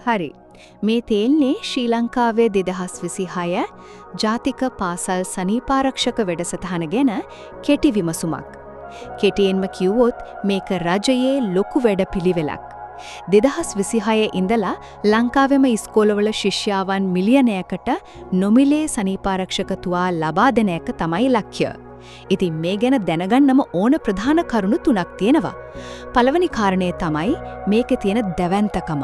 හරි. මේ තේල්නේ ශ්‍රී ලංකාවේ 2026 ජාතික පාසල් සනීපාරක්ෂක වැඩසටහන ගැන කෙටි විමසුමක්. කෙටියෙන්ම කිව්වොත් මේක රජයේ ලොකු වැඩපිළිවෙලක්. 2026 ඉඳලා ලංකාවෙම ඉස්කෝලවල ශිෂ්‍යාවන් මිලියනයකට නොමිලේ සනීපාරක්ෂක තුවාල ලබා දෙන එක තමයි ලක්ෂ්‍ය. ඉතින් මේ ගැන දැනගන්නම ඕන ප්‍රධාන කරුණු තුනක් තියෙනවා. පළවෙනි කාරණේ තමයි මේකේ තියෙන දැවැන්තකම.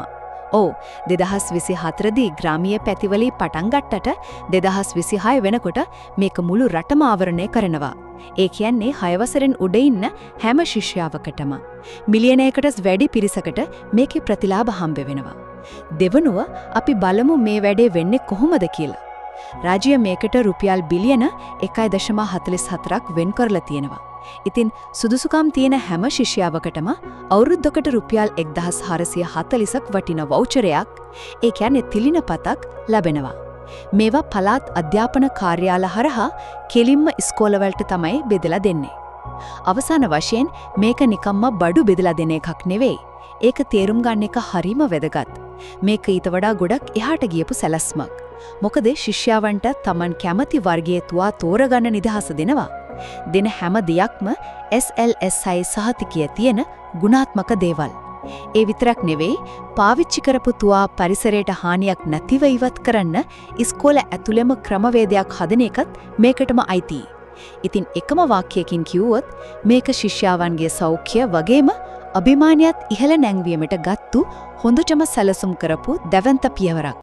2024 දී ග්‍රාමීය පැතිවලින් පටන් ගත්තට 2026 වෙනකොට මේක මුළු රටම ආවරණය කරනවා. ඒ කියන්නේ 6 වසරෙන් උඩ ඉන්න හැම ශිෂ්‍යාවකටම මිලියනයකට වැඩි පිරිසකට මේකේ ප්‍රතිලාභ හම්බ වෙනවා. දෙවනුව අපි බලමු මේ වැඩේ වෙන්නේ කොහොමද කියලා. රාජ්‍ය මේකට රුපියල් බිලියන 1.44ක් වෙන් කරලා තියෙනවා. ඉතින් සුදුසුකම් තියෙන හැම ශිෂ්‍යාවකටම අවුරුද්දකට රුපියල් 1440ක් වටින වවුචරයක්, ඒ කියන්නේ තිලිනපතක් ලැබෙනවා. මේවා පළාත් අධ්‍යාපන කාර්යාල හරහා කෙලින්ම ඉස්කෝලවලට තමයි බෙදලා දෙන්නේ. අවසාන වශයෙන් මේක නිකම්ම බඩු බෙදලා දෙන එකක් නෙවෙයි. ඒක තේරුම් ගන්න එක හරිම වැදගත්. මේක ඊට වඩා ගොඩක් එහාට ගියපු සැලැස්මක්. මොකද ශිෂ්‍යාවන්ට Taman කැමති වර්ගයේ තුවා තෝරගන්න නිදහස දෙනවා. දෙන හැම දෙයක්ම SLSI සහතිකයේ තියෙන ගුණාත්මක දේවල්. ඒ විතරක් නෙවෙයි, පාවිච්චි කරපු තුවා පරිසරයට හානියක් නැතිව ඉවත් කරන්න ඉස්කෝල ඇතුළෙම ක්‍රමවේදයක් හදන එකත් මේකටම අයිතියි. ඉතින් එකම වාක්‍යයකින් කිව්වොත් මේක ශිෂ්‍යාවන්ගේ සෞඛ්‍ය වගේම අභිමානියත් ඉහළ නැංවීමට ගත්තු හොඳටම සැලසුම් කරපු දැවැන්ත පියවරක්.